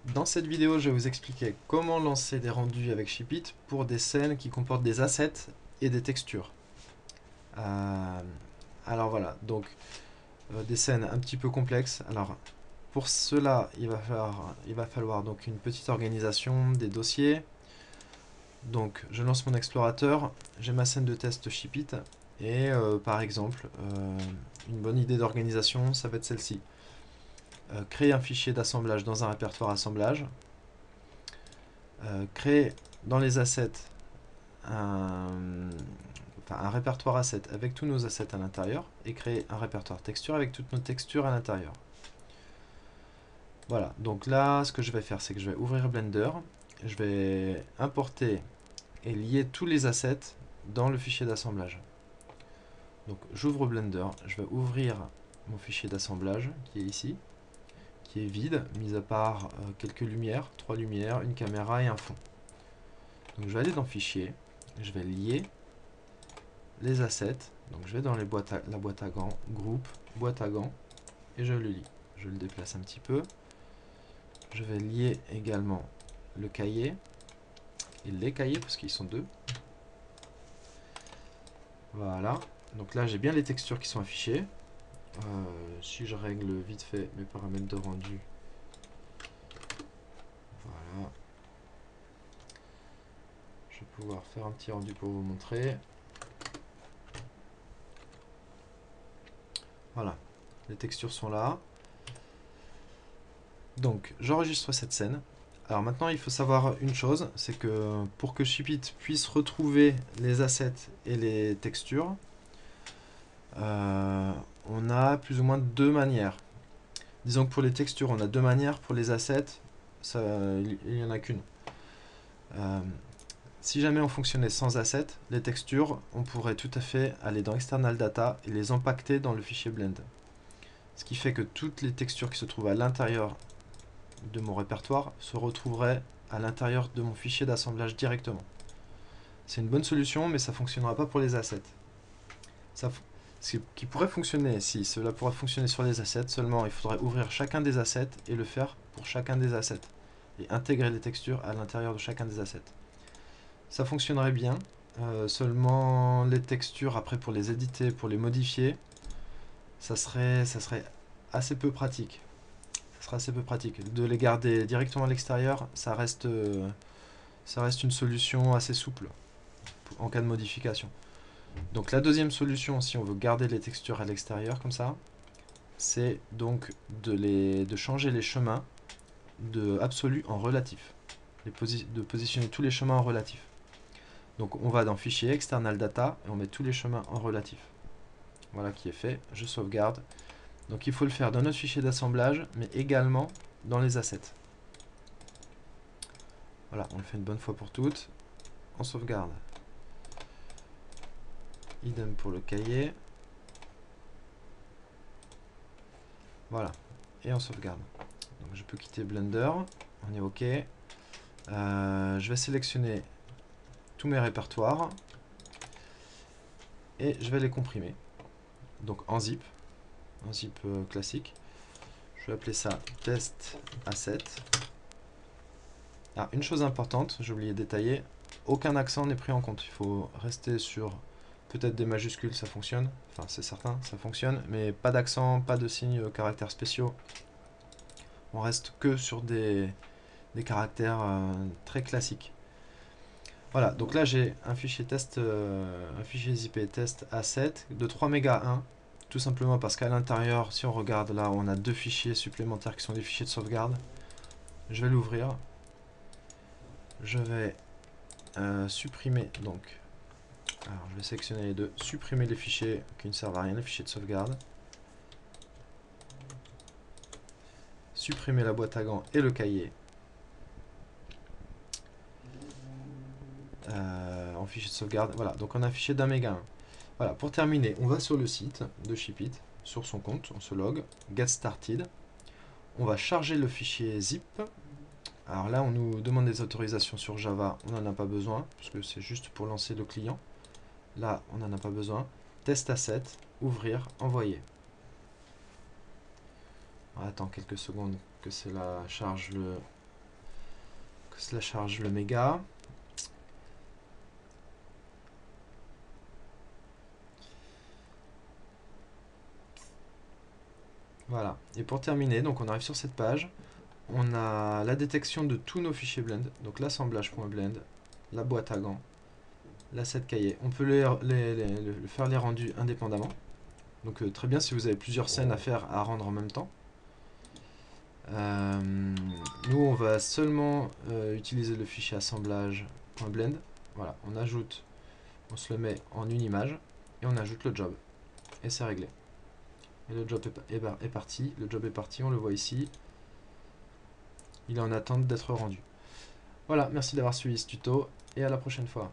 Dans cette vidéo, je vais vous expliquer comment lancer des rendus avec ShipIt pour des scènes qui comportent des assets et des textures. Euh, alors voilà, donc des scènes un petit peu complexes. Alors pour cela, il va falloir donc une petite organisation des dossiers. Donc je lance mon explorateur, j'ai ma scène de test ShipIt et par exemple, une bonne idée d'organisation, ça va être celle-ci. Créer un fichier d'assemblage dans un répertoire assemblage. Créer dans les assets un répertoire assets avec tous nos assets à l'intérieur et créer un répertoire texture avec toutes nos textures à l'intérieur. Voilà, donc là ce que je vais faire, c'est que je vais ouvrir Blender, je vais importer et lier tous les assets dans le fichier d'assemblage. Donc j'ouvre Blender, je vais ouvrir mon fichier d'assemblage qui est ici, qui est vide, mis à part quelques lumières, 3 lumières, une caméra et un fond. Donc je vais aller dans Fichier, je vais lier les assets, donc je vais dans la boîte à gants, Groupe, boîte à gants, et je le lis. Je le déplace un petit peu. Je vais lier également le cahier, et les cahiers, parce qu'ils sont deux. Voilà, donc là j'ai bien les textures qui sont affichées. Si je règle vite fait mes paramètres de rendu, voilà, je vais pouvoir faire un petit rendu pour vous montrer. Voilà, les textures sont là. Donc j'enregistre cette scène. Alors maintenant il faut savoir une chose, c'est que pour que ShipIt puisse retrouver les assets et les textures, on a plus ou moins deux manières. Disons que pour les textures on a deux manières, pour les assets il n'y en a qu'une. Si jamais on fonctionnait sans assets, les textures, on pourrait tout à fait aller dans External Data et les impacter dans le fichier Blend. Ce qui fait que toutes les textures qui se trouvent à l'intérieur de mon répertoire se retrouveraient à l'intérieur de mon fichier d'assemblage directement. C'est une bonne solution, mais ça ne fonctionnera pas pour les assets. Ce qui pourrait fonctionner, si cela pourrait fonctionner sur les assets, seulement il faudrait ouvrir chacun des assets et le faire pour chacun des assets. Et intégrer les textures à l'intérieur de chacun des assets. Ça fonctionnerait bien, seulement les textures, après pour les éditer, pour les modifier, ça serait assez peu pratique. Ça serait assez peu pratique. De les garder directement à l'extérieur, ça reste une solution assez souple en cas de modification. Donc la deuxième solution, si on veut garder les textures à l'extérieur comme ça, c'est donc de changer les chemins de absolu en relatif. De positionner tous les chemins en relatif. Donc on va dans Fichier, External Data, et on met tous les chemins en relatif. Voilà qui est fait, je sauvegarde. Donc il faut le faire dans notre fichier d'assemblage, mais également dans les assets. Voilà, on le fait une bonne fois pour toutes. On sauvegarde. Idem pour le cahier. Voilà, et on sauvegarde. Donc je peux quitter Blender, on est OK. Je vais sélectionner tous mes répertoires et je vais les comprimer. Donc en zip classique. Je vais appeler ça test asset. Ah, une chose importante, j'ai oublié de détailler, aucun accent n'est pris en compte. Il faut rester sur peut-être des majuscules, ça fonctionne. Enfin, c'est certain, ça fonctionne, mais pas d'accent, pas de signes caractères spéciaux. On reste que sur des caractères très classiques. Voilà, donc là j'ai un fichier test, un fichier zippé test asset de 3 mégas 1, tout simplement parce qu'à l'intérieur, si on regarde là, on a deux fichiers supplémentaires qui sont des fichiers de sauvegarde. Je vais l'ouvrir. Je vais supprimer donc. Alors je vais sélectionner les deux, supprimer les fichiers qui ne servent à rien, les fichiers de sauvegarde. Supprimer la boîte à gants et le cahier. En fichier de sauvegarde. Voilà, donc on a un fichier d'un méga 1. Voilà, pour terminer, on va sur le site de ShipIt, sur son compte, on se log, get started. On va charger le fichier zip. Alors là, on nous demande des autorisations sur Java, on n'en a pas besoin, parce que c'est juste pour lancer le client. Là, on n'en a pas besoin. Test asset, ouvrir, envoyer. On attend quelques secondes que cela charge cela charge le méga. Voilà, et pour terminer, donc on arrive sur cette page, on a la détection de tous nos fichiers blend, donc l'assemblage.blend, la boîte à gants, l'asset cahier. On peut faire les rendus indépendamment, donc très bien si vous avez plusieurs scènes à faire, à rendre en même temps. Nous on va seulement utiliser le fichier assemblage.blend. Voilà, on se le met en une image, et on ajoute le job, et c'est réglé. Et le job est parti, on le voit ici. Il est en attente d'être rendu. Voilà, merci d'avoir suivi ce tuto et à la prochaine fois.